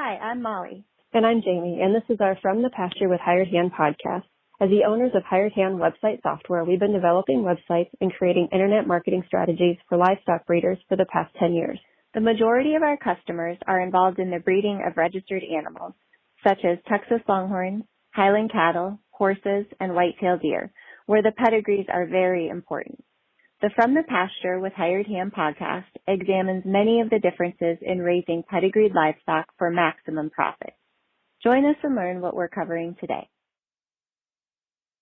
Hi, I'm Molly. And I'm Jamie, and this is our From the Pasture with Hired Hand podcast. As the owners of Hired Hand website software, we've been developing websites and creating internet marketing strategies for livestock breeders for the past 10 years. The majority of our customers are involved in the breeding of registered animals, such as Texas Longhorn, Highland cattle, horses, and white-tailed deer, where the pedigrees are very important. The From the Pasture with Hired Hand podcast examines many of the differences in raising pedigreed livestock for maximum profit. Join us and learn what we're covering today.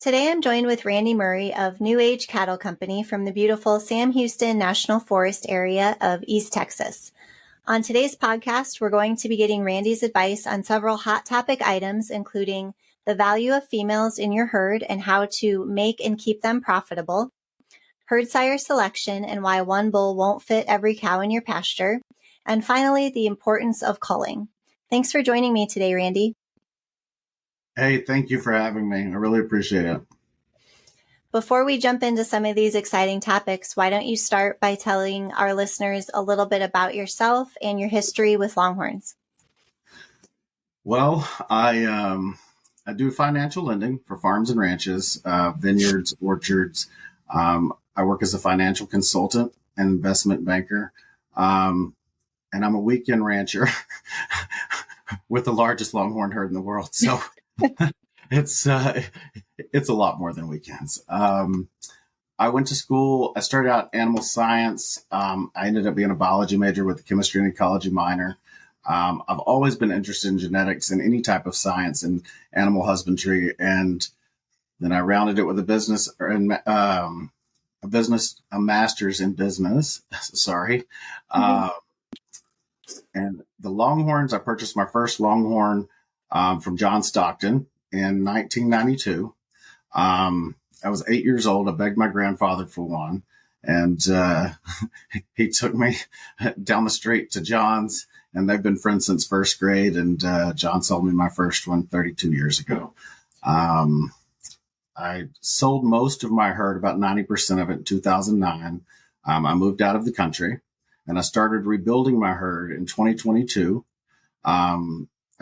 Today I'm joined with Randy Murry of New Age Cattle Company from the beautiful Sam Houston National Forest area of East Texas. On today's podcast, we're going to be getting Randy's advice on several hot topic items, including the value of females in your herd and how to make and keep them profitable, herd sire selection and why one bull won't fit every cow in your pasture, and finally, the importance of culling. Thanks for joining me today, Randy. Hey, thank you for having me. I really appreciate it. Before we jump into some of these exciting topics, why don't you start by telling our listeners a little bit about yourself and your history with Longhorns? Well, I do financial lending for farms and ranches, vineyards, orchards. I work as a financial consultant and investment banker. And I'm a weekend rancher with the largest Longhorn herd in the world. So it's a lot more than weekends. I went to school. I started out animal science. I ended up being a biology major with a chemistry and ecology minor. I've always been interested in genetics and any type of science and animal husbandry. And then I rounded it with a master's in business. Sorry. And the Longhorns, I purchased my first Longhorn from John Stockton in 1992. I was 8 years old. I begged my grandfather for one. And he took me down the street to John's. And they've been friends since first grade. And John sold me my first one 32 years ago. I sold most of my herd, about 90% of it in 2009. I moved out of the country and I started rebuilding my herd in 2022. I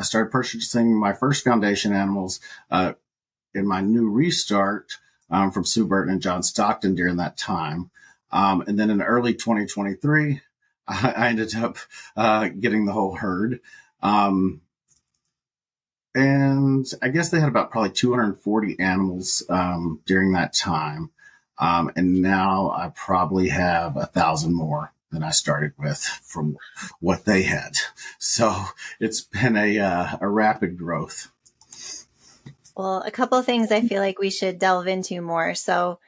started purchasing my first foundation animals in my new restart from Sue Burton and John Stockton during that time. And then in early 2023, I ended up getting the whole herd. And I guess they had about probably 240 animals during that time. And now I probably have 1,000 more than I started with from what they had. So it's been a rapid growth. Well, a couple of things I feel like we should delve into more. So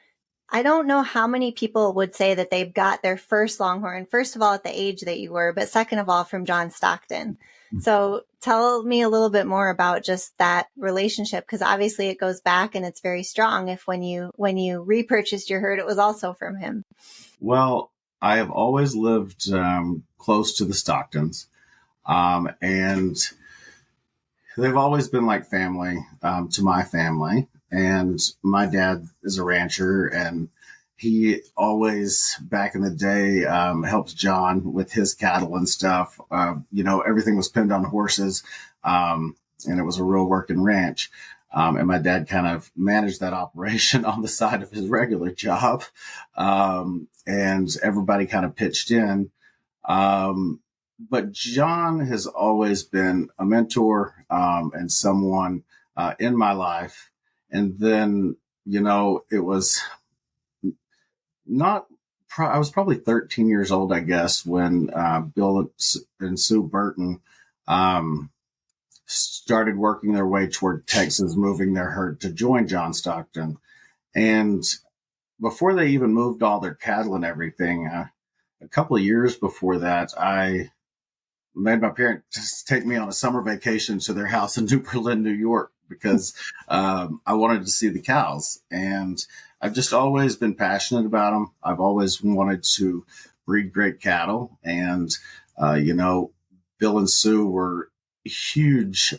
I don't know how many people would say that they've got their first Longhorn, first of all, at the age that you were, but second of all, from John Stockton. So tell me a little bit more about just that relationship, because obviously it goes back and it's very strong. If when you repurchased your herd, it was also from him. Well, I have always lived close to the Stocktons, and they've always been like family to my family. And my dad is a rancher, and he always, back in the day, helped John with his cattle and stuff. Everything was pinned on horses, and it was a real working ranch. And my dad kind of managed that operation on the side of his regular job. And everybody kind of pitched in. But John has always been a mentor and someone in my life. And then, it was I was probably 13 years old, I guess, when Bill and Sue Burton started working their way toward Texas, moving their herd to join John Stockton. And before they even moved all their cattle and everything, a couple of years before that, I made my parents take me on a summer vacation to their house in New Berlin, New York, because I wanted to see the cows. And I've just always been passionate about them. I've always wanted to breed great cattle. And, Bill and Sue were huge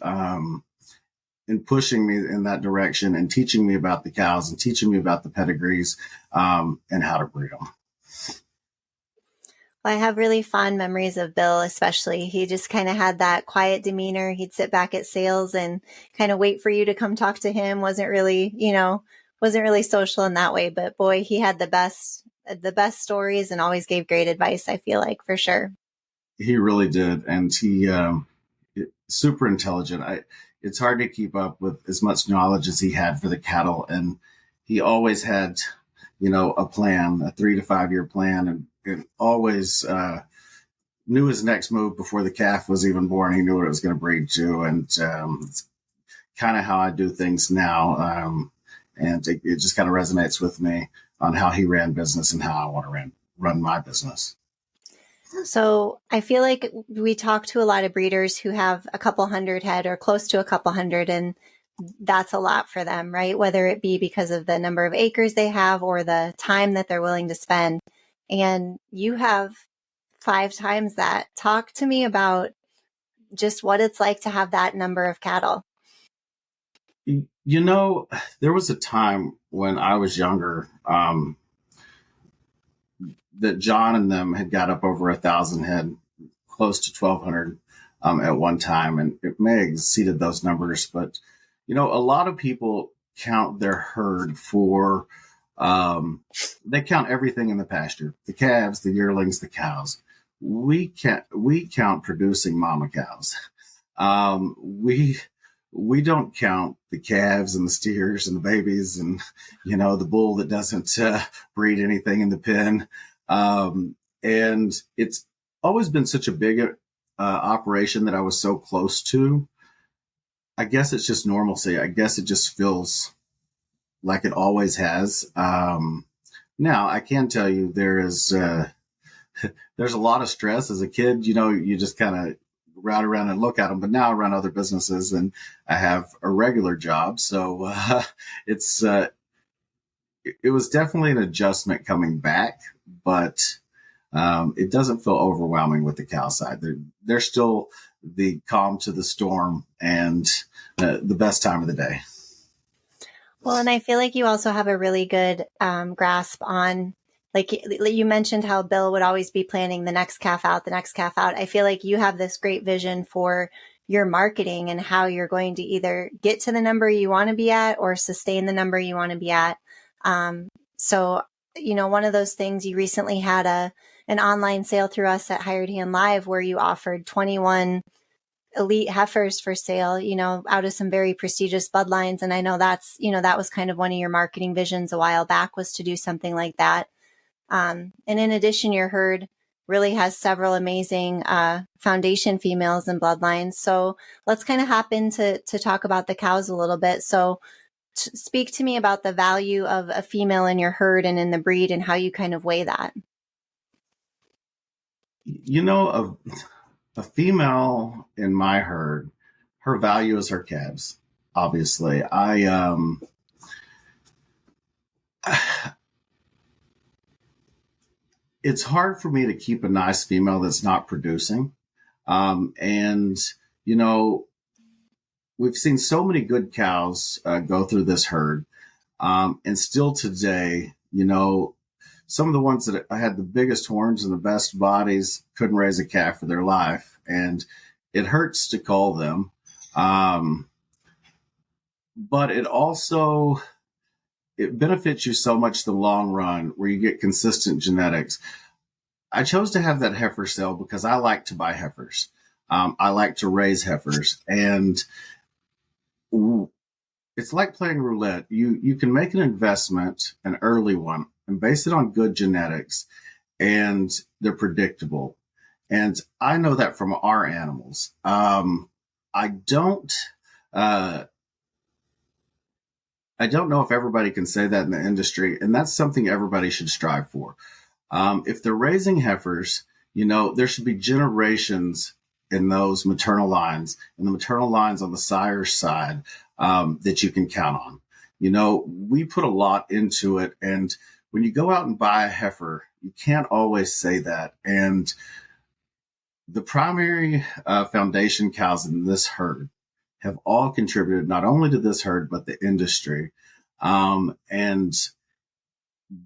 in pushing me in that direction and teaching me about the cows and teaching me about the pedigrees and how to breed them. Well, I have really fond memories of Bill, especially. He just kind of had that quiet demeanor. He'd sit back at sales and kind of wait for you to come talk to him. Wasn't really social in that way, but boy, he had the best stories and always gave great advice, I feel like, for sure. He really did. And he, super intelligent. It's hard to keep up with as much knowledge as he had for the cattle. And he always had, a plan, a 3 to 5 year plan, and always, knew his next move before the calf was even born. He knew what it was going to breed to. And, it's kind of how I do things now. And it just kind of resonates with me on how he ran business and how I want to run my business. So I feel like we talk to a lot of breeders who have a couple hundred head or close to a couple hundred, and that's a lot for them, right? Whether it be because of the number of acres they have or the time that they're willing to spend. And you have 5 times that. Talk to me about just what it's like to have that number of cattle. There was a time when I was younger, that John and them had got up over 1,000 head, close to 1,200 at one time, and it may have exceeded those numbers. But a lot of people count their herd for they count everything in the pasture: the calves, the yearlings, the cows. We count producing mama cows. We don't count the calves and the steers and the babies and the bull that doesn't breed anything in the pen. And it's always been such a big operation that I was so close to. I guess it's just normalcy. I guess it just feels like it always has. Now I can tell you there's a lot of stress as a kid. You just kind of route around and look at them, but now I run other businesses and I have a regular job. So, it was definitely an adjustment coming back, but it doesn't feel overwhelming with the cow side. They're still the calm to the storm and the best time of the day. Well, and I feel like you also have a really good grasp on, like you mentioned how Bill would always be planning the next calf out, the next calf out. I feel like you have this great vision for your marketing and how you're going to either get to the number you want to be at or sustain the number you want to be at. So, one of those things, you recently had an online sale through us at Hired Hand Live where you offered 21 elite heifers for sale, out of some very prestigious bloodlines. And I know that was kind of one of your marketing visions a while back, was to do something like that. And in addition, your herd really has several amazing foundation females and bloodlines. So let's kind of hop into talk about the cows a little bit. So speak to me about the value of a female in your herd and in the breed and how you kind of weigh that. A female in my herd, her value is her calves. Obviously, it's hard for me to keep a nice female that's not producing. We've seen so many good cows go through this herd. And still today, some of the ones that had the biggest horns and the best bodies couldn't raise a calf for their life. And it hurts to cull them. But it benefits you so much in the long run where you get consistent genetics. I chose to have that heifer sale because I like to buy heifers. I like to raise heifers, and it's like playing roulette. You can make an investment, an early one, and base it on good genetics, and they're predictable. And I know that from our animals. I don't know if everybody can say that in the industry, and that's something everybody should strive for. If they're raising heifers, there should be generations in those maternal lines, and the maternal lines on the sire side, that you can count on. We put a lot into it, and when you go out and buy a heifer, you can't always say that. And the primary foundation cows in this herd have all contributed not only to this herd, but the industry. And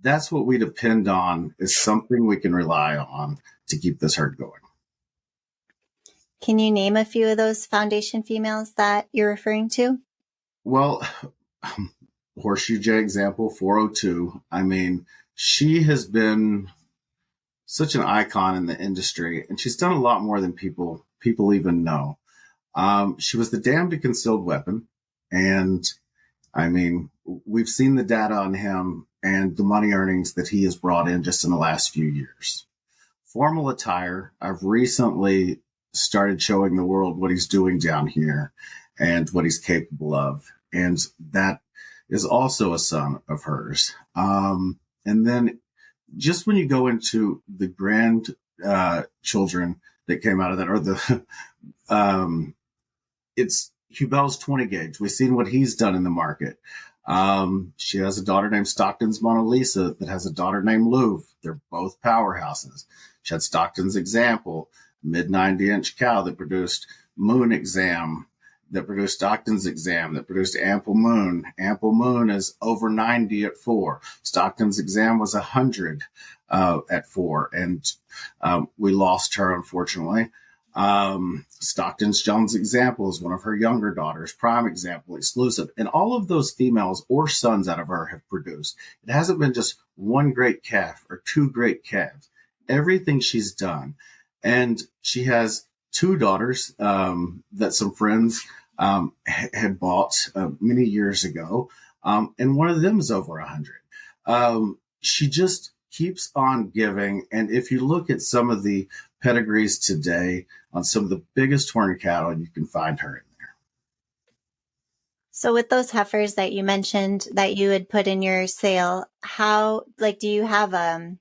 that's what we depend on, is something we can rely on to keep this herd going. Can you name a few of those foundation females that you're referring to? Well, Horseshoe J example, 402. I mean, she has been such an icon in the industry, and she's done a lot more than people even know. She was the dam to concealed weapon, and I mean, we've seen the data on him and the money earnings that he has brought in just in the last few years. Formal attire, I've recently started showing the world what he's doing down here and what he's capable of. And that is also a son of hers. And then just when you go into the grand children that came out of that, or the, it's Hubel's 20 gauge. We've seen what he's done in the market. She has a daughter named Stockton's Mona Lisa that has a daughter named Louvre. They're both powerhouses. She had Stockton's Example, mid 90-inch cow that produced Moon Exam, that produced Stockton's Exam, that produced Ample Moon. Ample Moon is over 90 at 4. Stockton's Exam was 100 at 4, and we lost her, unfortunately. Stockton's Jones Example is one of her younger daughters, Prime Example, Exclusive, and all of those females or sons out of her have produced. It hasn't been just one great calf or two great calves. Everything she's done. And she has two daughters that some friends had bought many years ago, and one of them is over 100. She just keeps on giving, and if you look at some of the pedigrees today on some of the biggest horn cattle, you can find her in there. So with those heifers that you mentioned that you had put in your sale, how, like, do you have a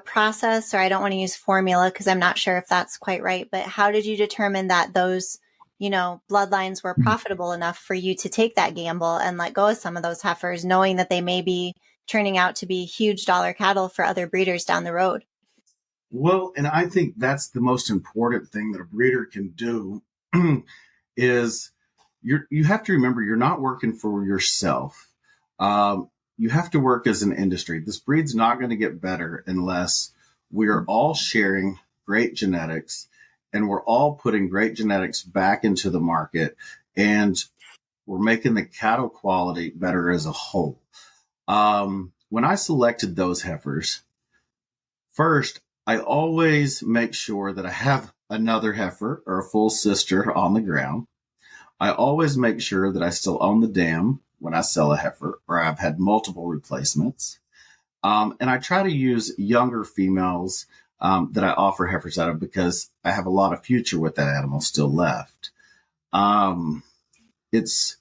process, or I don't want to use formula because I'm not sure if that's quite right, but how did you determine that those, bloodlines were profitable enough for you to take that gamble and let go of some of those heifers, knowing that they may be turning out to be huge dollar cattle for other breeders down the road? Well, and I think that's the most important thing that a breeder can do is you have to remember you're not working for yourself. You have to work as an industry. This breed's not going to get better unless we are all sharing great genetics and we're all putting great genetics back into the market, and we're making the cattle quality better as a whole. When I selected those heifers, first, I always make sure that I have another heifer or a full sister on the ground. I always make sure that I still own the dam when I sell a heifer, or I've had multiple replacements. And I try to use younger females that I offer heifers out of because I have a lot of future with that animal still left. It's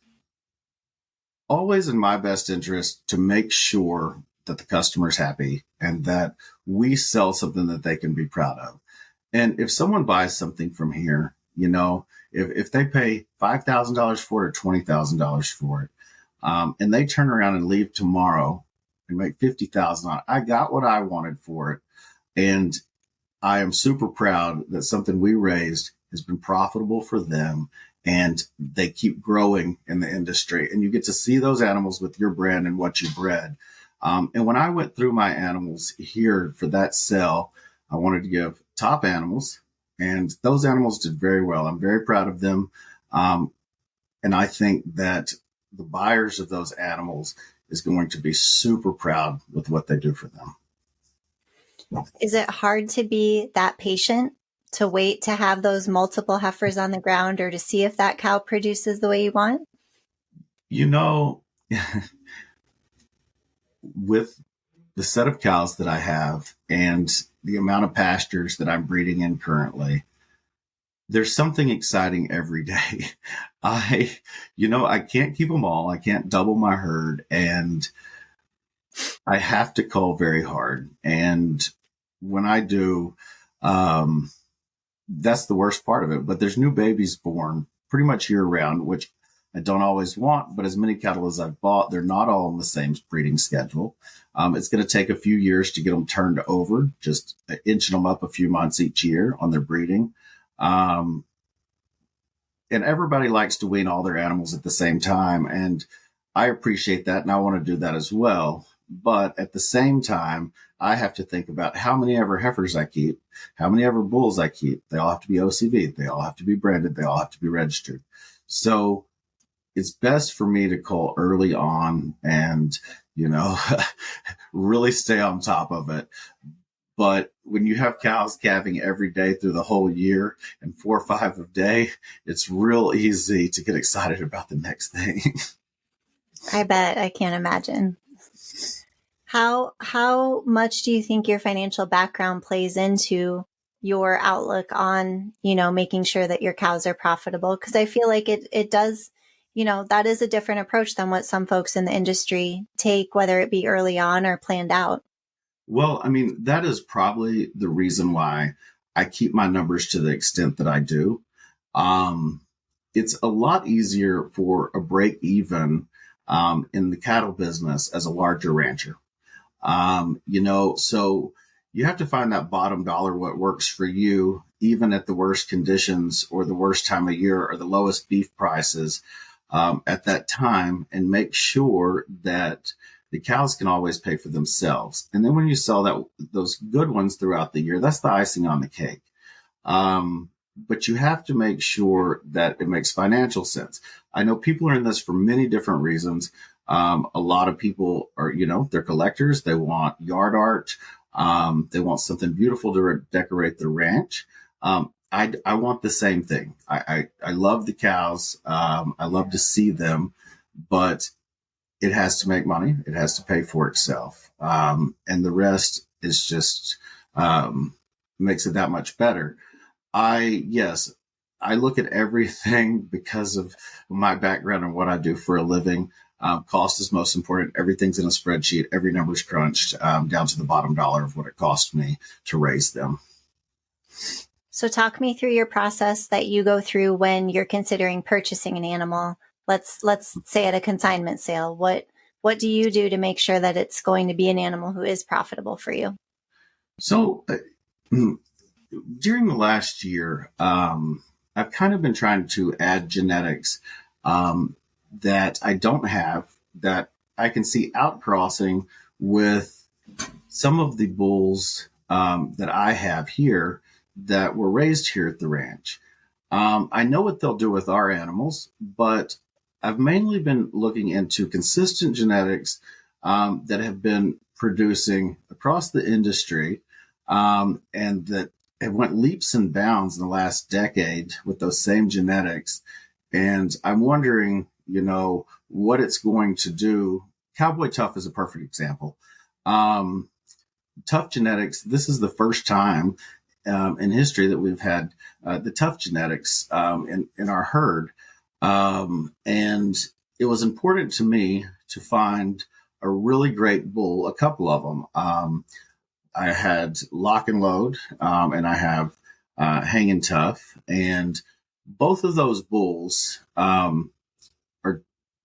always in my best interest to make sure that the customer's happy and that we sell something that they can be proud of. And if someone buys something from here, if they pay $5,000 for it or $20,000 for it, and they turn around and leave tomorrow and make $50,000 on it, I got what I wanted for it. And I am super proud that something we raised has been profitable for them, and they keep growing in the industry. And you get to see those animals with your brand and what you bred. And when I went through my animals here for that sale, I wanted to give top animals, and those animals did very well. I'm very proud of them. And I think that the buyers of those animals is going to be super proud with what they do for them. Is it hard to be that patient, to wait to have those multiple heifers on the ground, or to see if that cow produces the way you want? With the set of cows that I have and the amount of pastures that I'm breeding in currently, there's something exciting every day. I can't keep them all. I can't double my herd, and I have to cull very hard. And when I do, that's the worst part of it. But there's new babies born pretty much year round, which I don't always want, but as many cattle as I've bought, they're not all on the same breeding schedule. It's going to take a few years to get them turned over, just inching them up a few months each year on their breeding. And everybody likes to wean all their animals at the same time. And I appreciate that, and I want to do that as well. But at the same time, I have to think about how many ever heifers I keep, how many ever bulls I keep. They all have to be OCV. They all have to be branded. They all have to be registered. So it's best for me to cull early on and, really stay on top of it. But when you have cows calving every day through the whole year and 4 or 5 a day, it's real easy to get excited about the next thing. I bet. I can't imagine. How much do you think your financial background plays into your outlook on, making sure that your cows are profitable? Because I feel like it does, that is a different approach than what some folks in the industry take, whether it be early on or planned out. Well, I mean, that is probably the reason why I keep my numbers to the extent that I do. It's a lot easier for a break even in the cattle business as a larger rancher. So you have to find that bottom dollar, what works for you, even at the worst conditions or the worst time of year or the lowest beef prices at that time, and make sure that the cows can always pay for themselves. And then when you sell those good ones throughout the year, that's the icing on the cake. But you have to make sure that it makes financial sense. I know people are in this for many different reasons. A lot of people are, they're collectors. They want yard art. They want something beautiful to decorate their ranch. I want the same thing. I love the cows. I love to see them, but it has to make money. It has to pay for itself. And the rest is just makes it that much better. I look at everything because of my background and what I do for a living. Cost is most important. Everything's in a spreadsheet. Every number's crunched down to the bottom dollar of what it cost me to raise them. So talk me through your process that you go through when you're considering purchasing an animal. Let's say at a consignment sale. What do you do to make sure that it's going to be an animal who is profitable for you? So during the last year, I've kind of been trying to add genetics that I don't have, that I can see outcrossing with some of the bulls that I have here that were raised here at the ranch. I know what they'll do with our animals, but I've mainly been looking into consistent genetics that have been producing across the industry and that have went leaps and bounds in the last decade with those same genetics. And I'm wondering, what it's going to do. Cowboy Tough is a perfect example. Tough genetics, this is the first time in history that we've had the tough genetics in our herd. And it was important to me to find a really great bull, a couple of them. I had Lock and Load, and I have Hanging Tough, and both of those bulls are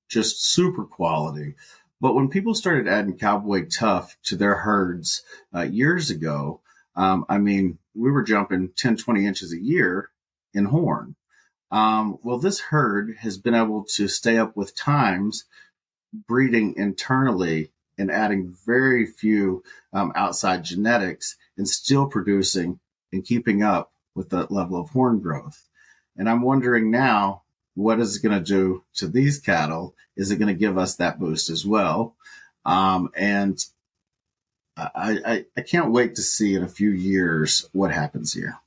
just super quality. But when people started adding Cowboy Tough to their herds years ago, we were jumping 10, 20 inches a year in horn. Well, this herd has been able to stay up with times, breeding internally and adding very few outside genetics and still producing and keeping up with that level of horn growth. And I'm wondering now, what is it going to do to these cattle? Is it going to give us that boost as well? And I can't wait to see in a few years what happens here.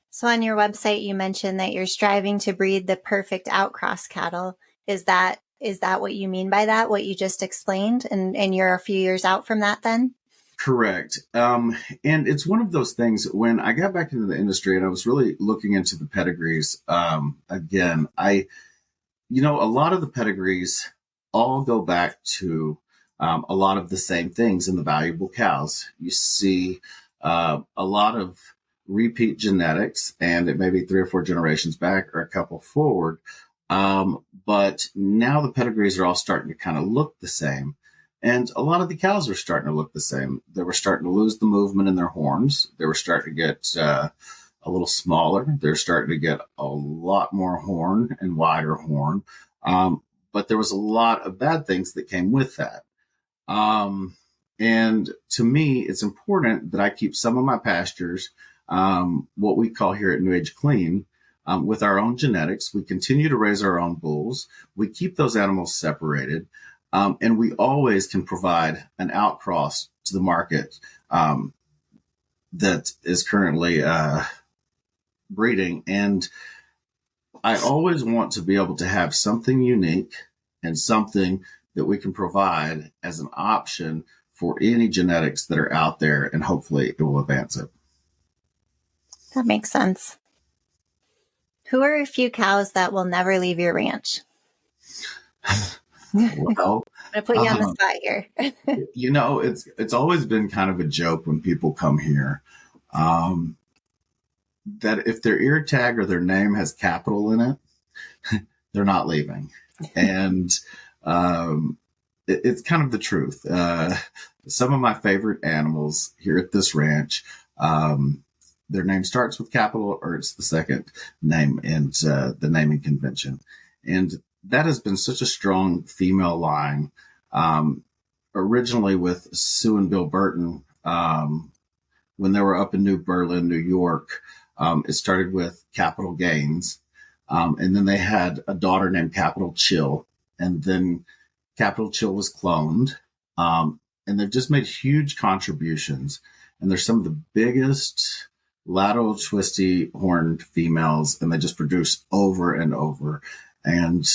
So on your website, you mentioned that you're striving to breed the perfect outcross cattle. Is that what you mean by that, what you just explained? And you're a few years out from that then? Correct. And it's one of those things, when I got back into the industry and I was really looking into the pedigrees, again, a lot of the pedigrees all go back to a lot of the same things in the valuable cows. You see a lot of repeat genetics, and it may be 3 or 4 generations back or a couple forward. But now the pedigrees are all starting to kind of look the same. And a lot of the cows are starting to look the same. They were starting to lose the movement in their horns. They were starting to get a little smaller. They're starting to get a lot more horn and wider horn. But there was a lot of bad things that came with that. And to me, it's important that I keep some of my pastures, what we call here at New Age clean, with our own genetics. We continue to raise our own bulls. We keep those animals separated. And we always can provide an outcross to the market that is currently breeding. And I always want to be able to have something unique and something that we can provide as an option for any genetics that are out there, and hopefully it will advance it. That makes sense. Who are a few cows that will never leave your ranch? Well, I'm going to put you on the spot here. It's always been kind of a joke when people come here, that if their ear tag or their name has capital in it, they're not leaving. And it's kind of the truth. Some of my favorite animals here at this ranch, their name starts with capital, or it's the second name in the naming convention. And that has been such a strong female line. Originally with Sue and Bill Burton, when they were up in New Berlin, New York, it started with Capital Gaines. And then they had a daughter named Capital Chill. And then Capital Chill was cloned. And they've just made huge contributions. And they're some of the biggest lateral twisty horned females. And they just produce over and over. And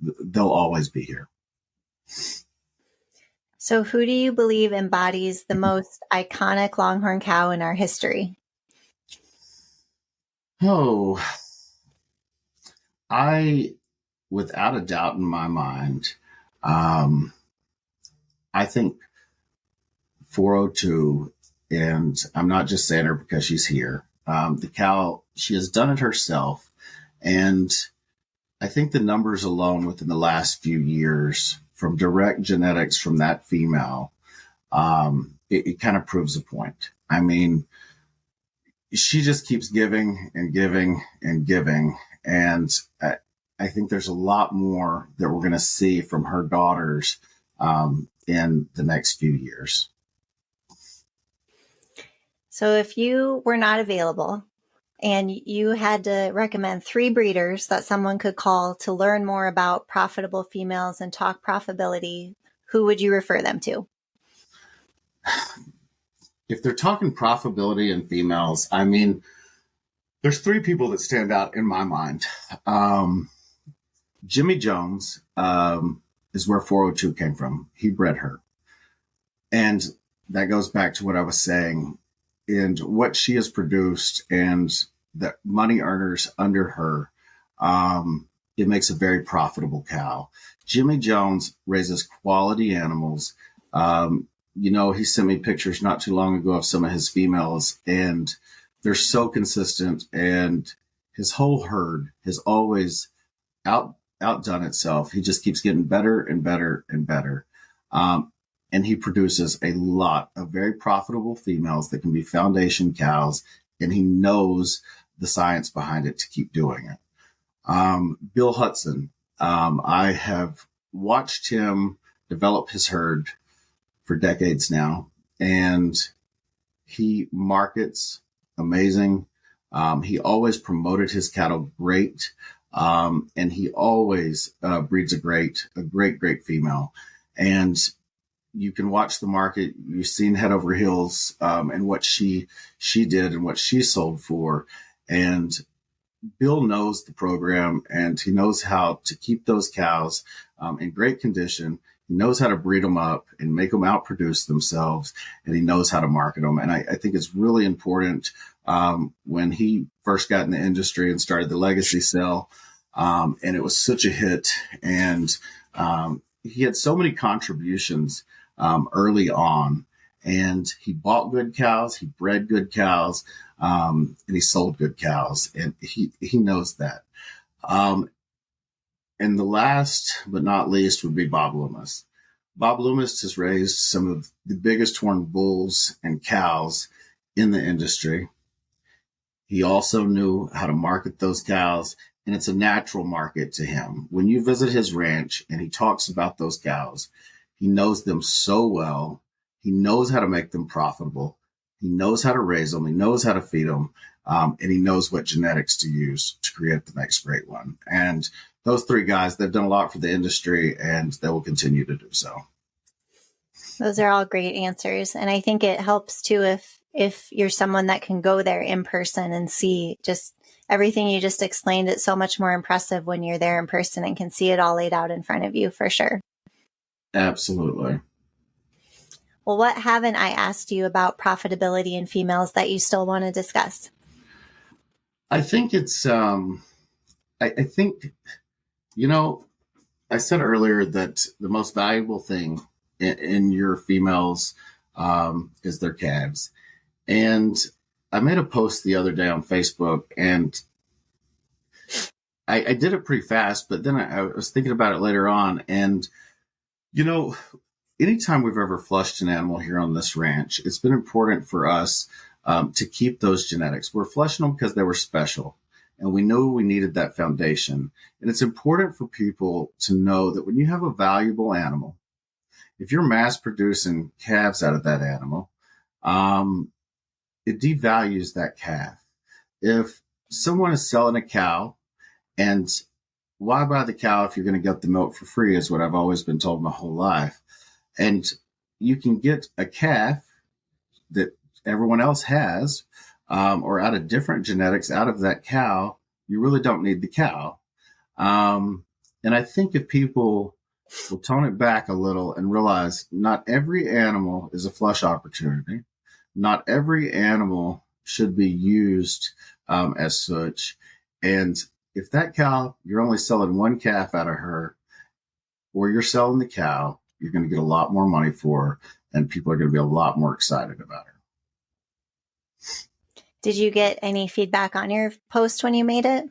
they'll always be here. So who do you believe embodies the most iconic Longhorn cow in our history? Oh, without a doubt in my mind, I think 402, and I'm not just saying her because she's here. The cow, she has done it herself. And I think the numbers alone within the last few years from direct genetics from that female, it kind of proves a point. I mean, she just keeps giving and giving and giving. And I think there's a lot more that we're going to see from her daughters in the next few years. So if you were not available and you had to recommend 3 breeders that someone could call to learn more about profitable females and talk profitability, who would you refer them to? If they're talking profitability and females, I mean, there's 3 people that stand out in my mind. Jimmy Jones is where 402 came from. He bred her. And that goes back to what I was saying. And what she has produced and the money earners under her, it makes a very profitable cow. Jimmy Jones raises quality animals. He sent me pictures not too long ago of some of his females, and they're so consistent. And his whole herd has always outdone itself. He just keeps getting better and better and better. And he produces a lot of very profitable females that can be foundation cows, and he knows the science behind it to keep doing it. Bill Hudson, I have watched him develop his herd for decades now, and he markets amazing. He always promoted his cattle great, and he always breeds a great female. And you can watch the market. You've seen Head Over Heels and what she did and what she sold for. And Bill knows the program, and he knows how to keep those cows in great condition. He knows how to breed them up and make them outproduce themselves, and he knows how to market them. And I think it's really important when he first got in the industry and started the legacy sale, and it was such a hit. And he had so many contributions early on, and he bought good cows, he bred good cows, and he sold good cows, and he knows that. And the last but not least would be Bob Loomis. Bob Loomis has raised some of the biggest horn bulls and cows in the industry. He also knew how to market those cows, and it's a natural market to him. When you visit his ranch and he talks about those cows, He knows them so well. He knows how to make them profitable. He knows how to raise them. He knows how to feed them. And he knows what genetics to use to create the next great one. And those three guys, they've done a lot for the industry, and they will continue to do so. Those are all great answers. And I think it helps too if you're someone that can go there in person and see just everything you just explained. It's so much more impressive when you're there in person and can see it all laid out in front of you, for sure. Absolutely. Well, what haven't I asked you about profitability in females that you still want to discuss? I think it's, I think, I said earlier that the most valuable thing in your females is their calves. And I made a post the other day on Facebook, and I did it pretty fast, but then I was thinking about it later on. And, anytime we've ever flushed an animal here on this ranch, it's been important for us to keep those genetics. We're flushing them because they were special, and we knew we needed that foundation. And it's important for people to know that when you have a valuable animal, if you're mass producing calves out of that animal, it devalues that calf. If someone is selling a cow, and why buy the cow if you're going to get the milk for free, is what I've always been told my whole life. And you can get a calf that everyone else has, or out of different genetics out of that cow. You really don't need the cow. And I think if people will tone it back a little and realize not every animal is a flush opportunity. Not every animal should be used as such. And if that cow, you're only selling one calf out of her, or you're selling the cow, you're going to get a lot more money for her, and people are going to be a lot more excited about her. Did you get any feedback on your post when you made it?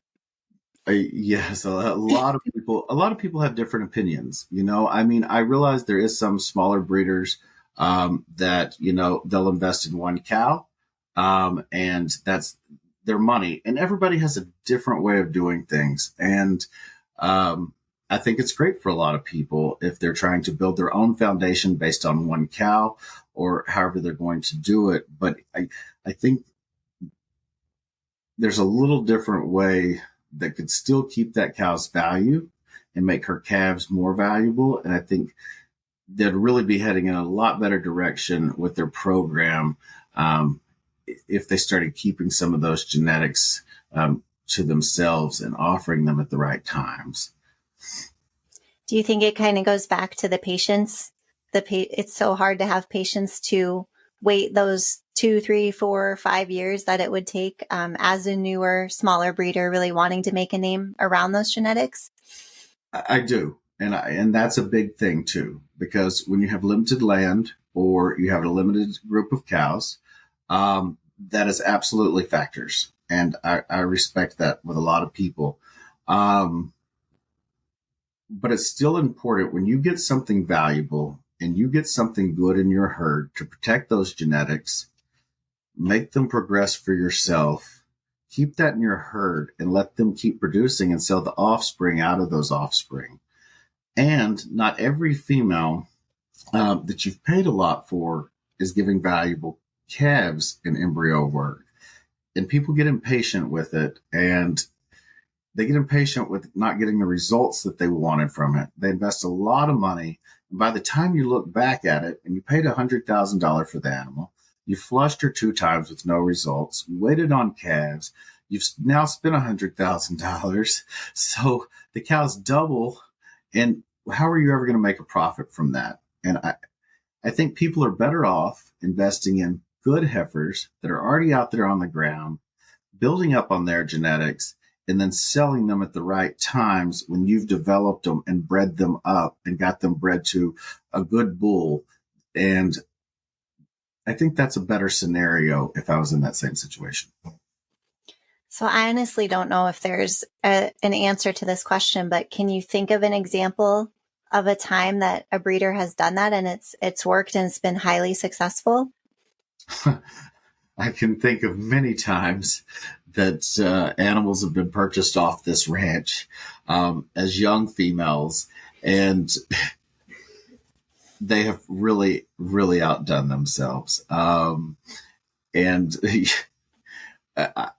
Yes, a lot of people have different opinions. I realize there is some smaller breeders that, they'll invest in one cow, and that's their money. And everybody has a different way of doing things. And I think it's great for a lot of people if they're trying to build their own foundation based on one cow, or however they're going to do it. But I think there's a little different way that could still keep that cow's value and make her calves more valuable. And I think they'd really be heading in a lot better direction with their program if they started keeping some of those genetics to themselves and offering them at the right times. Do you think it kind of goes back to the patience? It's so hard to have patience to wait those 2, 3, 4, 5 years that it would take as a newer, smaller breeder really wanting to make a name around those genetics? I do. And that's a big thing too, because when you have limited land or you have a limited group of cows, that is absolutely factors. And I respect that with a lot of people. But it's still important when you get something valuable and you get something good in your herd to protect those genetics, make them progress for yourself, keep that in your herd and let them keep producing and sell the offspring out of those offspring. And not every female that you've paid a lot for is giving valuable calves in embryo work. And people get impatient with it, and they get impatient with not getting the results that they wanted from it. They invest a lot of money. And by the time you look back at it and you paid $100,000 for the animal, you flushed her 2 times with no results, you waited on calves, you've now spent $100,000. So the cows double. And how are you ever going to make a profit from that? And I think people are better off investing in good heifers that are already out there on the ground, building up on their genetics, and then selling them at the right times when you've developed them and bred them up and got them bred to a good bull. And I think that's a better scenario if I was in that same situation. So I honestly don't know if there's an answer to this question, but can you think of an example of a time that a breeder has done that and it's worked and it's been highly successful? I can think of many times that animals have been purchased off this ranch as young females. And they have really, really outdone themselves. And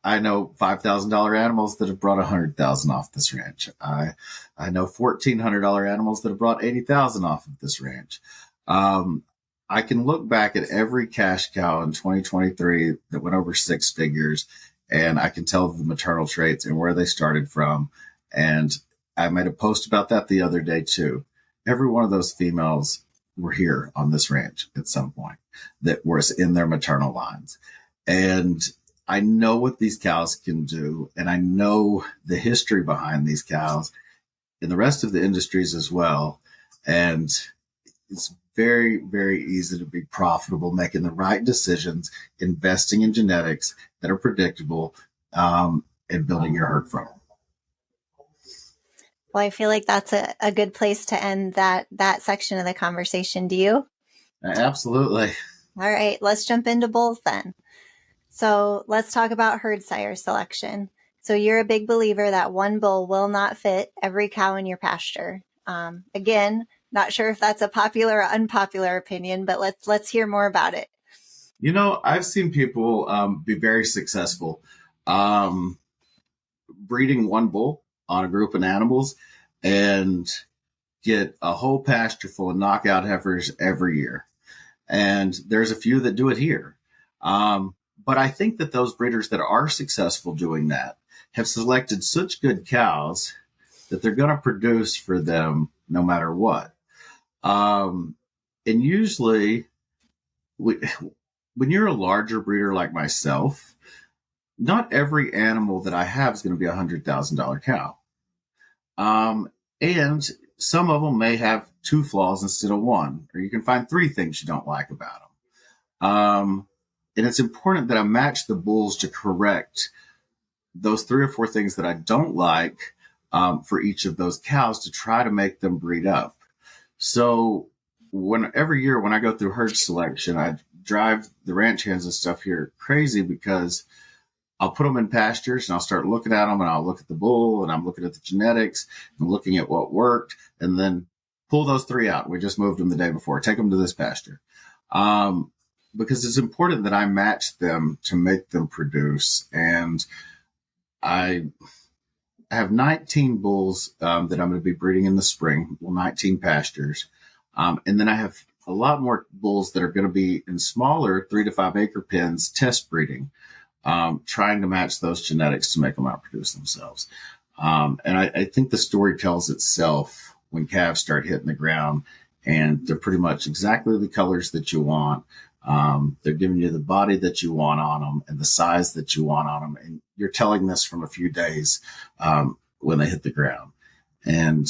I know $5,000 animals that have brought 100,000 off this ranch. I know $1,400 animals that have brought 80,000 off of this ranch. I can look back at every cash cow in 2023 that went over six figures, and I can tell the maternal traits and where they started from. And I made a post about that the other day too. Every one of those females were here on this ranch at some point that was in their maternal lines. And I know what these cows can do, and I know the history behind these cows in the rest of the industries as well. And it's very, very easy to be profitable, making the right decisions, investing in genetics that are predictable, and building your herd from. Well, I feel like that's a good place to end that section of the conversation. Do you? Absolutely. All right, let's jump into bulls then. So let's talk about herd sire selection. So you're a big believer that one bull will not fit every cow in your pasture. Again, not sure if that's a popular or unpopular opinion, but let's hear more about it. You know, I've seen people be very successful breeding one bull on a group of animals and get a whole pasture full of knockout heifers every year. And there's a few that do it here. But I think that those breeders that are successful doing that have selected such good cows that they're going to produce for them no matter what. And usually, when you're a larger breeder like myself, not every animal that I have is going to be $100,000 cow. And some of them may have two flaws instead of one, or you can find three things you don't like about them. And it's important that I match the bulls to correct those three or four things that I don't like for each of those cows to try to make them breed up. So every year when I go through herd selection, I drive the ranch hands and stuff here crazy because I'll put them in pastures and I'll start looking at them and I'll look at the bull and I'm looking at the genetics and looking at what worked and then pull those three out. We just moved them the day before. Take them to this pasture. Because it's important that I match them to make them produce. And I have 19 bulls that I'm going to be breeding in the spring, 19 pastures. And then I have a lot more bulls that are going to be in smaller 3 to 5 acre pens test breeding, trying to match those genetics to make them outproduce themselves. And I think the story tells itself when calves start hitting the ground and they're pretty much exactly the colors that you want. They're giving you the body that you want on them and the size that you want on them. And you're telling this from a few days when they hit the ground. And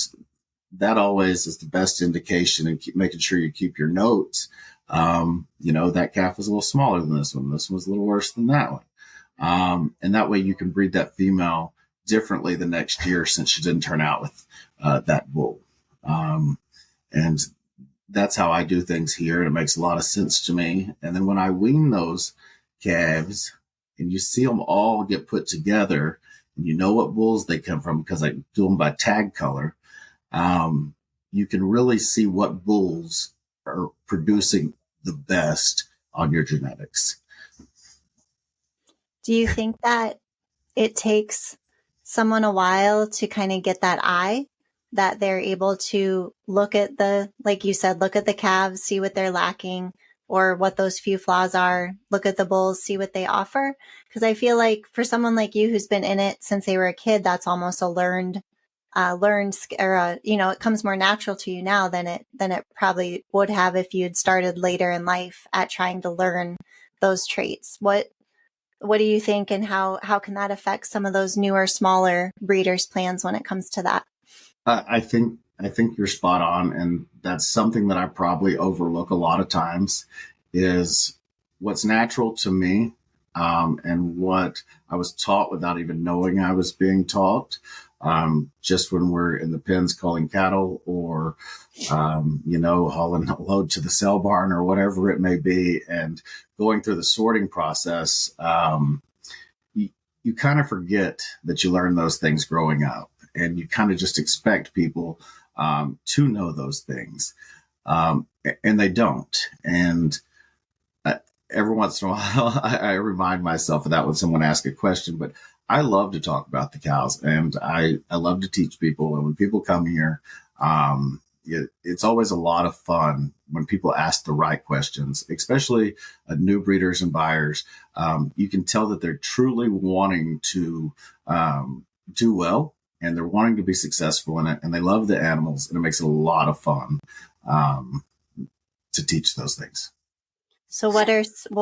that always is the best indication, and keep making sure you keep your notes. That calf was a little smaller than this one. This one was a little worse than that one. And that way you can breed that female differently the next year since she didn't turn out with that bull. And that's how I do things here. And it makes a lot of sense to me. And then when I wean those calves and you see them all get put together and you know what bulls they come from because I do them by tag color, you can really see what bulls are producing the best on your genetics. Do you think that it takes someone a while to kind of get that eye, that they're able to look at like you said, look at the calves, see what they're lacking or what those few flaws are, look at the bulls, see what they offer? Because I feel like for someone like you who's been in it since they were a kid, that's almost a learned it comes more natural to you now than it probably would have if you had started later in life at trying to learn those traits. What do you think, and how can that affect some of those newer, smaller breeders' plans when it comes to that? I think you're spot on. And that's something that I probably overlook a lot of times is what's natural to me and what I was taught without even knowing I was being taught. Just when we're in the pens culling cattle or, hauling a load to the sale barn or whatever it may be and going through the sorting process, you kind of forget that you learn those things growing up and you kind of just expect people to know those things. And they don't. And every once in a while, I remind myself of that when someone asks a question. But I love to talk about the cows, and I love to teach people. And when people come here, it's always a lot of fun when people ask the right questions, especially new breeders and buyers. You can tell that they're truly wanting to do well, and they're wanting to be successful in it, and they love the animals, and it makes it a lot of fun to teach those things. So what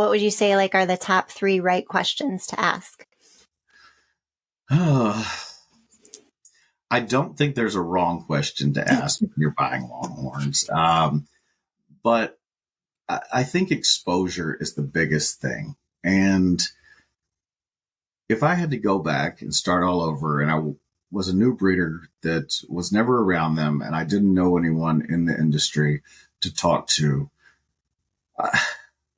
would you say are the top 3 right questions to ask? I don't think there's a wrong question to ask when you're buying Longhorns. But I think exposure is the biggest thing. And if I had to go back and start all over, and I was a new breeder that was never around them, and I didn't know anyone in the industry to talk to,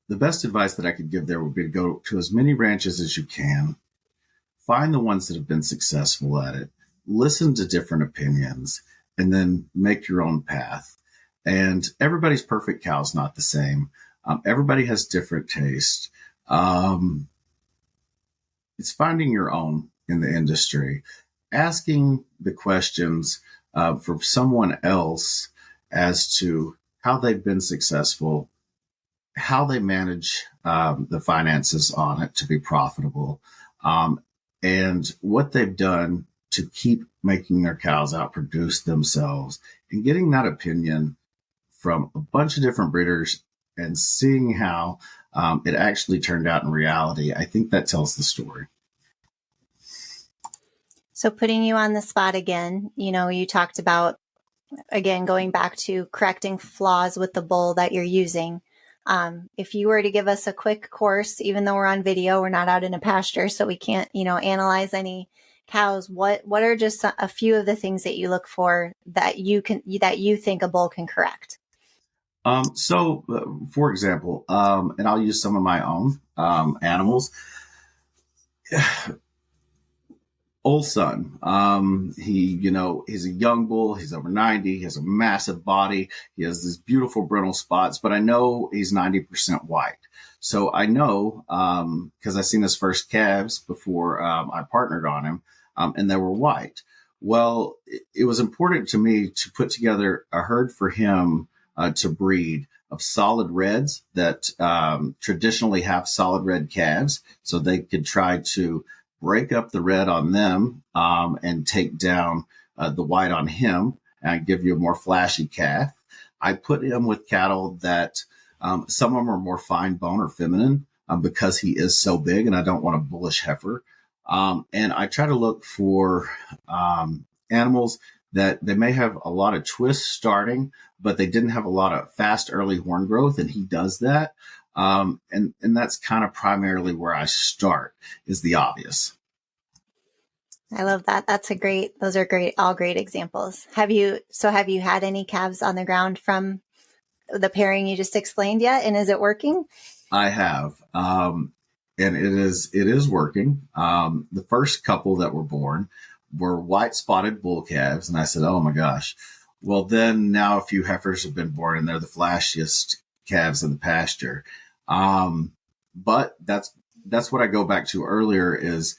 the best advice that I could give there would be to go to as many ranches as you can, find the ones that have been successful at it, listen to different opinions, and then make your own path. And everybody's perfect cow is not the same. Everybody has different taste. It's finding your own in the industry, asking the questions from someone else as to how they've been successful, how they manage the finances on it to be profitable, and what they've done to keep making their cows outproduce themselves, and getting that opinion from a bunch of different breeders and seeing how it actually turned out in reality. I think that tells the story. So putting you on the spot again, you talked about, again, going back to correcting flaws with the bull that you're using. If you were to give us a quick course, even though we're on video, we're not out in a pasture, so we can't, analyze any cows. What are just a few of the things that you look for that you think a bull can correct? For example, and I'll use some of my own animals. Old son, he's a young bull. He's over 90. He has a massive body. He has these beautiful brindle spots, but I know he's 90% white. So I know, because I've seen his first calves before I partnered on him, and they were white. Well, it was important to me to put together a herd for him to breed of solid reds that traditionally have solid red calves, so they could try to break up the red on them and take down the white on him and give you a more flashy calf. I put him with cattle that some of them are more fine bone or feminine because he is so big, and I don't want a bullish heifer. And I try to look for animals that they may have a lot of twists starting, but they didn't have a lot of fast early horn growth, and he does that. And that's kind of primarily where I start, is the obvious. I love that. Those are great, all great examples. Have you had any calves on the ground from the pairing you just explained yet? And is it working? I have. And it is working. The first couple that were born were white spotted bull calves. And I said, oh my gosh. Well, then now a few heifers have been born, and they're the flashiest calves in the pasture. But that's what I go back to earlier, is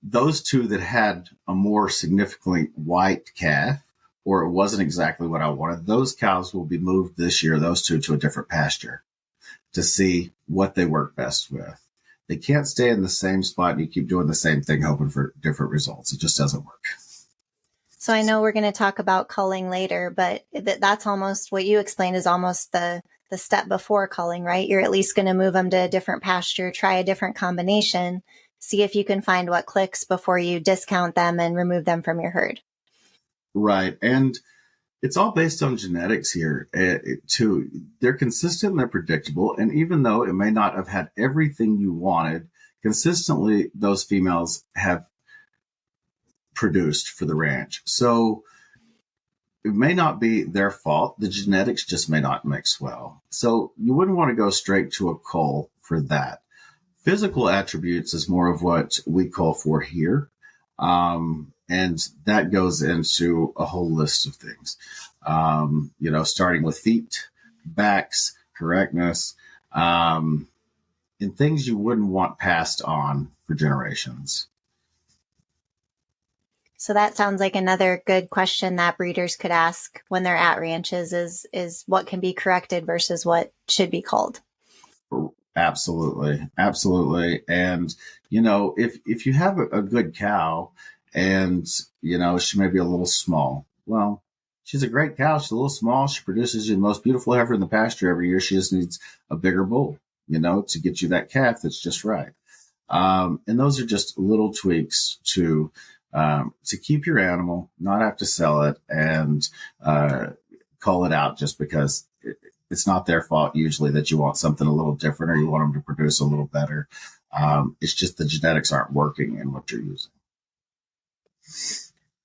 those two that had a more significantly white calf, or it wasn't exactly what I wanted, those cows will be moved this year, those two, to a different pasture to see what they work best with. They can't stay in the same spot and you keep doing the same thing, hoping for different results. It just doesn't work. So I know we're going to talk about culling later, but that's almost what you explained is almost the step before culling, right? You're at least going to move them to a different pasture, try a different combination, see if you can find what clicks before you discount them and remove them from your herd. Right. And it's all based on genetics here too. They're consistent and they're predictable. And even though it may not have had everything you wanted, consistently those females have produced for the ranch. So it may not be their fault. The genetics just may not mix well. So you wouldn't want to go straight to a cull for that. Physical attributes is more of what we call for here. And And that goes into a whole list of things, starting with feet, backs, correctness, and things you wouldn't want passed on for generations. So that sounds like another good question that breeders could ask when they're at ranches is what can be corrected versus what should be culled. Absolutely. Absolutely. And, if you have a good cow and, she may be a little small, well, she's a great cow. She's a little small. She produces you the most beautiful heifer in the pasture every year. She just needs a bigger bull, to get you that calf that's just right. And those are just little tweaks to keep your animal, not have to sell it and call it out just because it's not their fault usually that you want something a little different or you want them to produce a little better. It's just the genetics aren't working in what you're using.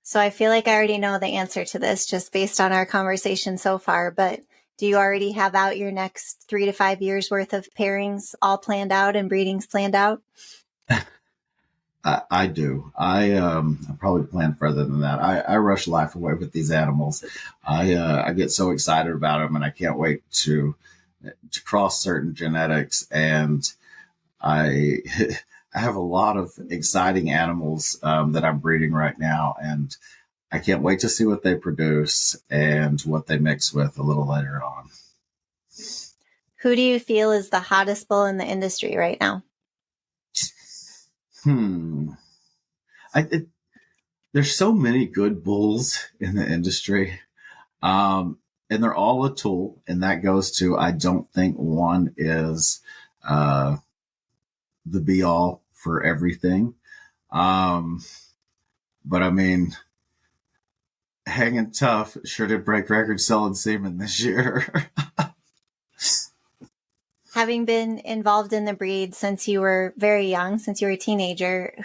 So I feel like I already know the answer to this just based on our conversation so far, but do you already have out your next 3 to 5 years worth of pairings all planned out and breedings planned out? I do. I probably plan further than that. I rush life away with these animals. I get so excited about them, and I can't wait to cross certain genetics. And I I have a lot of exciting animals that I'm breeding right now, and I can't wait to see what they produce and what they mix with a little later on. Who do you feel is the hottest bull in the industry right now? There's so many good bulls in the industry, and they're all a tool. And that goes to, I don't think one is the be all for everything. But I mean, hanging tough sure did break records selling semen this year. Having been involved in the breed since you were very young, since you were a teenager,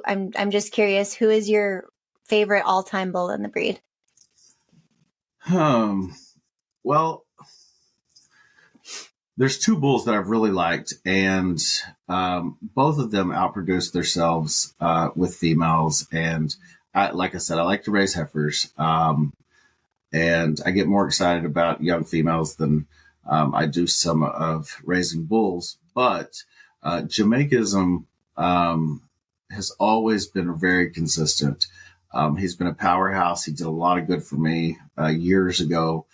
I'm just curious, who is your favorite all-time bull in the breed? Well, there's two bulls that I've really liked, and both of them outproduced themselves with females. And like I said, I like to raise heifers, and I get more excited about young females than I do some of raising bulls. But Jamaicanism has always been very consistent. He's been a powerhouse. He did a lot of good for me years ago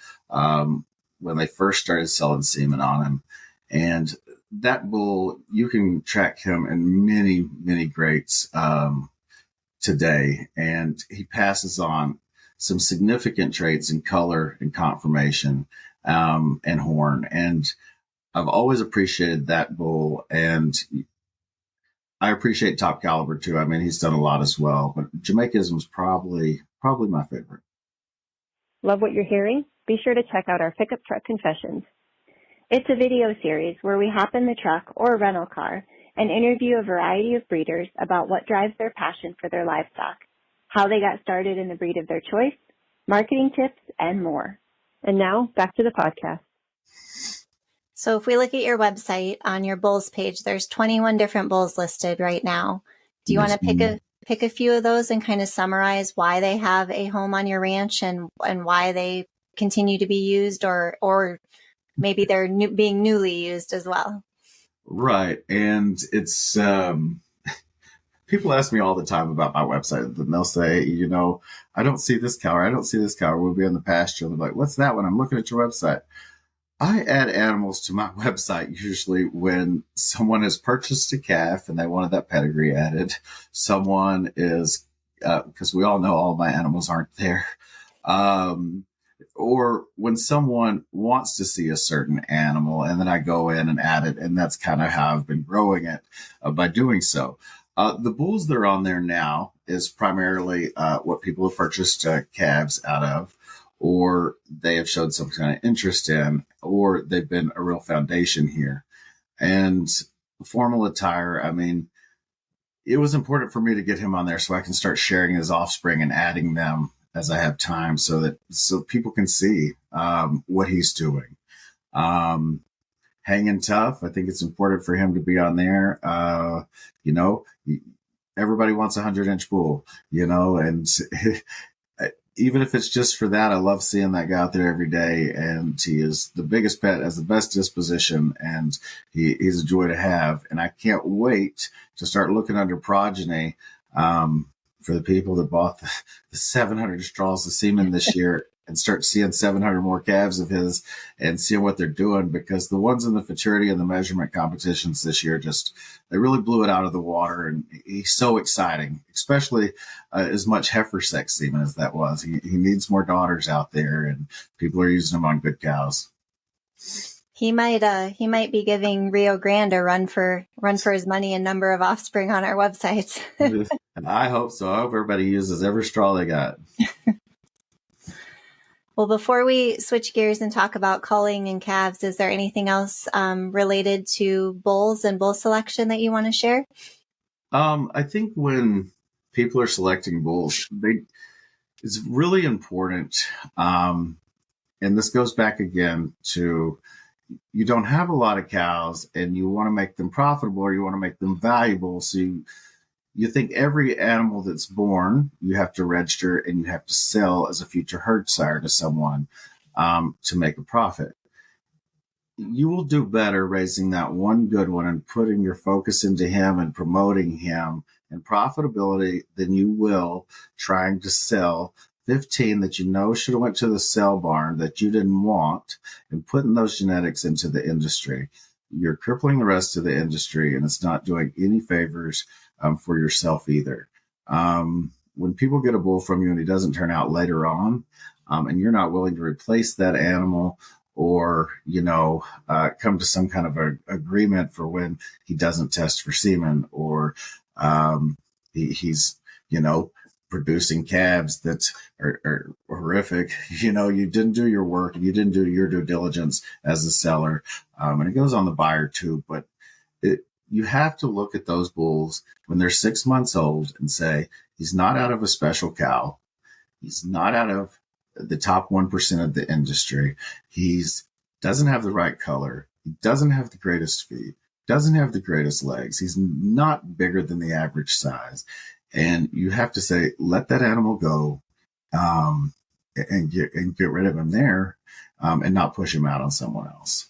when they first started selling semen on him. And that bull, you can track him in many, many greats today. And he passes on some significant traits in color and conformation and horn. And I've always appreciated that bull. And I appreciate Top Caliber too. I mean, he's done a lot as well, but Jamaicanism's probably my favorite. Love what you're hearing? Be sure to check out our Pickup Truck Confessions. It's a video series where we hop in the truck or rental car and interview a variety of breeders about what drives their passion for their livestock, how they got started in the breed of their choice, marketing tips, and more. And now, back to the podcast. So if we look at your website on your bulls page, there's 21 different bulls listed right now. Do you want to pick a few of those and kind of summarize why they have a home on your ranch and why they continue to be used, or maybe they're being newly used as well? Right. And it's people ask me all the time about my website, and they'll say, I don't see this cow, or I don't see this cow, or we'll be in the pasture. And they're like, what's that one? I'm looking at your website. I add animals to my website usually when someone has purchased a calf and they wanted that pedigree added. Someone is, because we all know all my animals aren't there. Or when someone wants to see a certain animal and then I go in and add it. And that's kind of how I've been growing it by doing so. The bulls that are on there now is primarily what people have purchased calves out of, or they have showed some kind of interest in, or they've been a real foundation here. And formal attire, I mean, it was important for me to get him on there so I can start sharing his offspring and adding them as I have time so people can see what he's doing. Hanging tough, I think it's important for him to be on there. everybody wants a 100-inch bull, and even if it's just for that, I love seeing that guy out there every day. And he is the biggest pet, has the best disposition, and he's a joy to have. And I can't wait to start looking under progeny for the people that bought the 700 straws of semen this year and start seeing 700 more calves of his and seeing what they're doing, because the ones in the futurity and the measurement competitions this year, they really blew it out of the water. And he's so exciting, especially as much heifer sex semen as that was. He needs more daughters out there, and people are using them on good cows. He might be giving Rio Grande a run for his money and number of offspring on our websites. I hope so. I hope everybody uses every straw they got. Well, before we switch gears and talk about culling and calves, is there anything else related to bulls and bull selection that you want to share? I think when people are selecting bulls, it's really important. And this goes back again to, you don't have a lot of cows and you want to make them profitable, or you want to make them valuable. So you think every animal that's born, you have to register and you have to sell as a future herd sire to someone to make a profit. You will do better raising that one good one and putting your focus into him and promoting him and profitability than you will trying to sell 15 that should have went to the sale barn that you didn't want and putting those genetics into the industry. You're crippling the rest of the industry, and it's not doing any favors for yourself either. When people get a bull from you and he doesn't turn out later on, and you're not willing to replace that animal or, come to some kind of agreement for when he doesn't test for semen, or he's, producing calves that are horrific. You didn't do your work and you didn't do your due diligence as a seller. And it goes on the buyer too, but you have to look at those bulls when they're 6 months old and say, he's not out of a special cow. He's not out of the top 1% of the industry. Doesn't have the right color. He doesn't have the greatest feet, doesn't have the greatest legs. He's not bigger than the average size. And you have to say, let that animal go, and get rid of him there, and not push him out on someone else.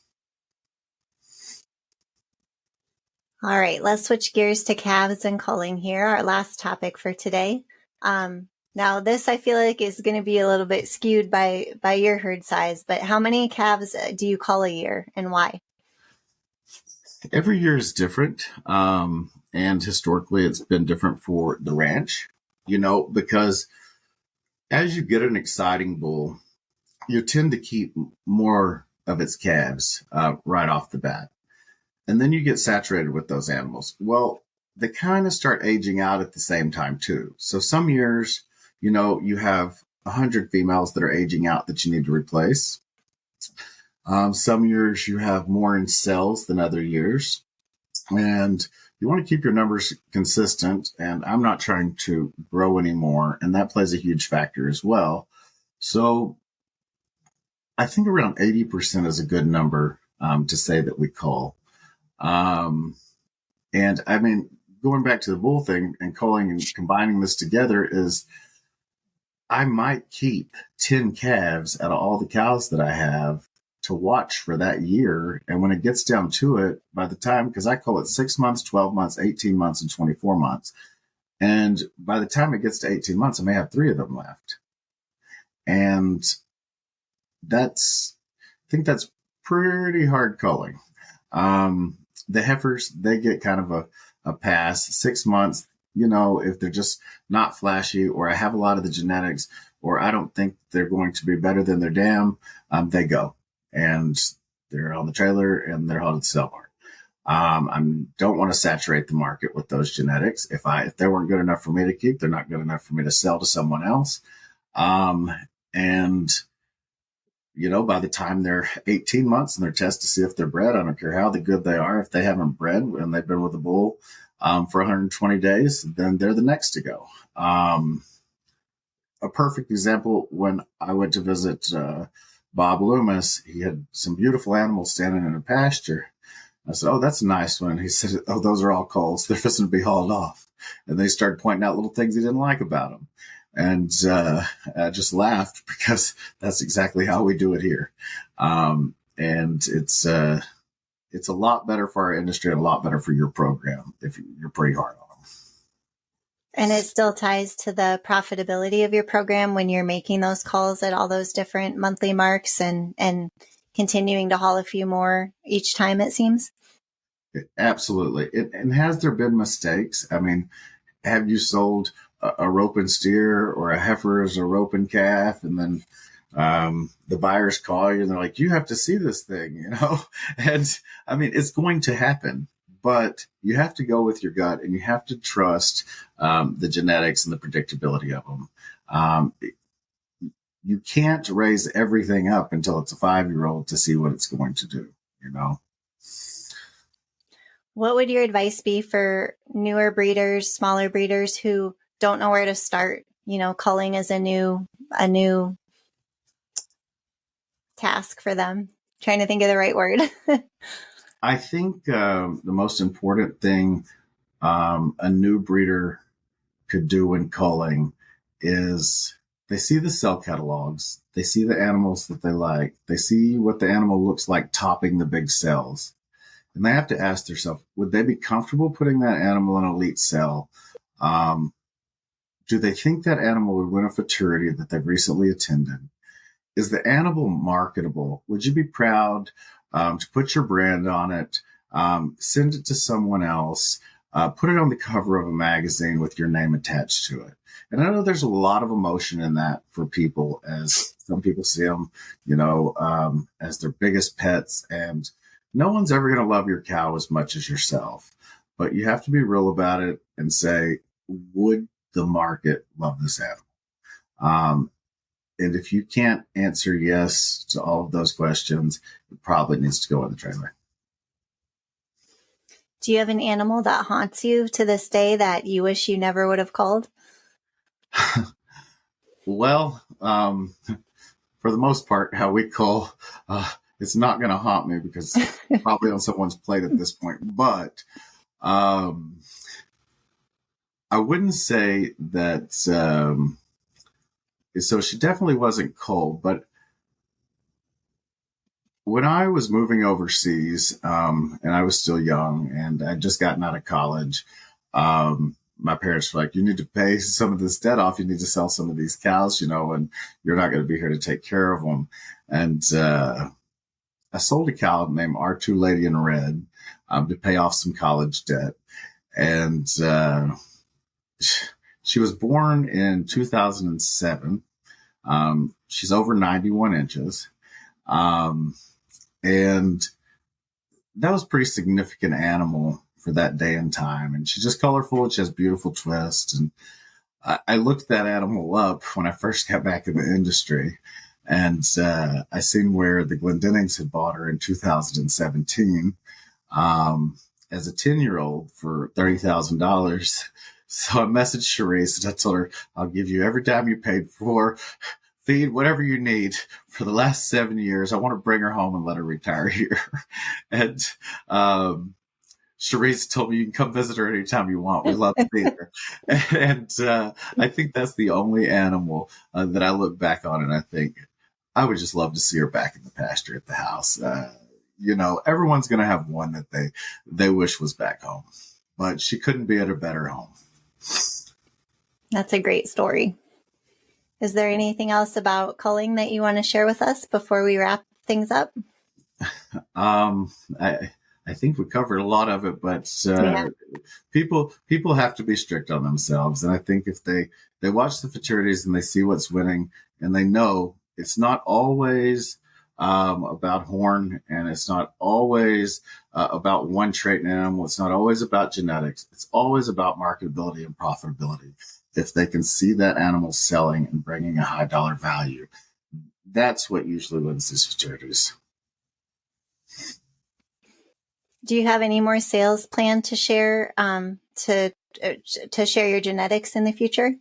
All right, let's switch gears to calves and culling here, our last topic for today. Now, this I feel like is going to be a little bit skewed by your herd size, but how many calves do you cull a year, and why? Every year is different, and historically it's been different for the ranch, because as you get an exciting bull, you tend to keep more of its calves right off the bat. And then you get saturated with those animals. Well, they kind of start aging out at the same time too. So some years, you have 100 females that are aging out that you need to replace. Some years you have more in cells than other years. And you want to keep your numbers consistent. And I'm not trying to grow anymore. And that plays a huge factor as well. So I think around 80% is a good number to say that we cull. And I mean, going back to the bull thing and culling and combining this together is, I might keep 10 calves out of all the cows that I have to watch for that year. And when it gets down to it, by the time, because I call it 6 months, 12 months, 18 months, and 24 months. And by the time it gets to 18 months, I may have 3 of them left. And I think that's pretty hard culling. The heifers, they get kind of a pass. 6 months, if they're just not flashy, or I have a lot of the genetics, or I don't think they're going to be better than their dam, they go. And they're on the trailer and they're hauled to the sale barn. I don't want to saturate the market with those genetics. If they weren't good enough for me to keep, they're not good enough for me to sell to someone else. And by the time they're 18 months and they're tested to see if they're bred, I don't care how good they are. If they haven't bred and they've been with a bull for 120 days, then they're the next to go. A perfect example, when I went to visit Bob Loomis, he had some beautiful animals standing in a pasture. I said, "Oh, that's a nice one." He said, "Oh, those are all culls. They're fixing to be hauled off." And they started pointing out little things he didn't like about them. And I just laughed because that's exactly how we do it here. And it's a lot better for our industry and a lot better for your program if you're pretty hard on them. And it still ties to the profitability of your program when you're making those calls at all those different monthly marks and continuing to haul a few more each time, it seems. Absolutely. And has there been mistakes? I mean, have you sold a roping steer or a heifer as a roping calf, and then the buyers call you and they're like, "You have to see this thing," you know? And I mean, it's going to happen, but you have to go with your gut and you have to trust the genetics and the predictability of them. You can't raise everything up until it's a 5-year-old to see what it's going to do, you know? What would your advice be for newer breeders, smaller breeders who don't know where to start? You know, culling is a new task for them. Trying to think of the right word. I think the most important thing a new breeder could do when culling is they see the cell catalogs, they see the animals that they like, they see what the animal looks like topping the big cells. And they have to ask themselves, would they be comfortable putting that animal in an elite cell? Do they think that animal would win a futurity that they've recently attended? Is the animal marketable? Would you be proud to put your brand on it, send it to someone else, put it on the cover of a magazine with your name attached to it? And I know there's a lot of emotion in that for people, as some people see them, you know, as their biggest pets. And no one's ever going to love your cow as much as yourself. But you have to be real about it and say, would the market love this animal? And if you can't answer yes to all of those questions, it probably needs to go in the trailer. Do you have an animal that haunts you to this day that you wish you never would have culled? Well, for the most part, how we cull, it's not going to haunt me because it's probably on someone's plate at this point. But I wouldn't say that. So she definitely wasn't culled, but when I was moving overseas, and I was still young and I'd just gotten out of college, my parents were like, "You need to pay some of this debt off. You need to sell some of these cows, you know, and you're not going to be here to take care of them." And I sold a cow named R2 Lady in Red to pay off some college debt. And she was born in 2007. She's over 91 inches. And that was a pretty significant animal for that day and time. And she's just colorful. She has beautiful twists. And I looked that animal up when I first got back in the industry. And I seen where the Glendennings had bought her in 2017 as a 10-year-old for $30,000. So I messaged Charisse and I told her, "I'll give you every dime you paid for. Feed whatever you need for the last 7 years. I want to bring her home and let her retire here." And Charisse told me, "You can come visit her anytime you want. We love to be there." And I think that's the only animal that I look back on and I think I would just love to see her back in the pasture at the house. You know, everyone's going to have one that they wish was back home, but she couldn't be at a better home. That's a great story. Is there anything else about culling that you want to share with us before we wrap things up? I think we covered a lot of it, but people have to be strict on themselves. And I think if they watch the futurities and they see what's winning and they know it's not always about horn, and it's not always about one trait in an animal. It's not always about genetics. It's always about marketability and profitability. If they can see that animal selling and bringing a high dollar value, that's what usually wins these futurities. Do you have any more sales plan to share to share your genetics in the future?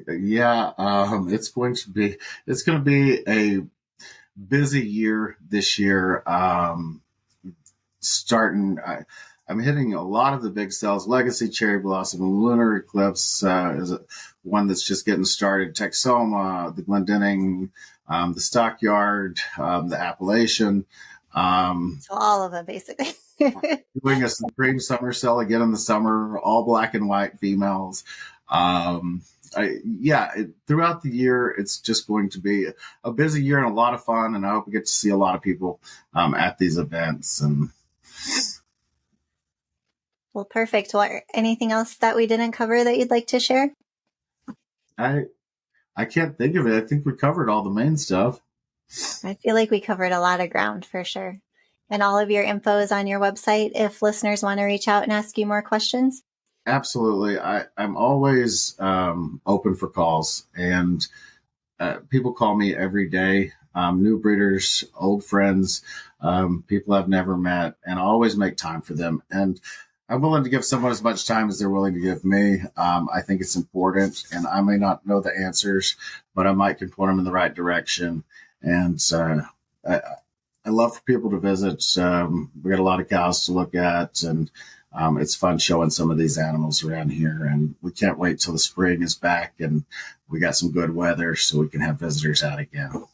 Yeah, it's going to be a busy year this year. I'm hitting a lot of the big sales. Legacy, Cherry Blossom, Lunar Eclipse is one that's just getting started. Texoma, the Glendenning, the Stockyard, the Appalachian. So all of them, basically. Doing a Supreme Summer Sale again in the summer, all black and white females. Throughout the year, it's just going to be a busy year and a lot of fun. And I hope we get to see a lot of people at these events. And Well, perfect. Well, anything else that we didn't cover that you'd like to share? I can't think of it. I think we covered all the main stuff. I feel like we covered a lot of ground for sure. And all of your info is on your website if listeners want to reach out and ask you more questions. Absolutely. I'm always open for calls, and people call me every day. New breeders, old friends, people I've never met, and I always make time for them. And I'm willing to give someone as much time as they're willing to give me. I think it's important, and I may not know the answers, but I might can point them in the right direction. And I love for people to visit. We got a lot of cows to look at, and it's fun showing some of these animals around here. And we can't wait till the spring is back and we got some good weather so we can have visitors out again.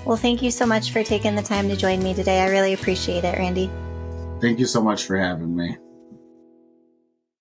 Well, thank you so much for taking the time to join me today. I really appreciate it, Randy. Thank you so much for having me.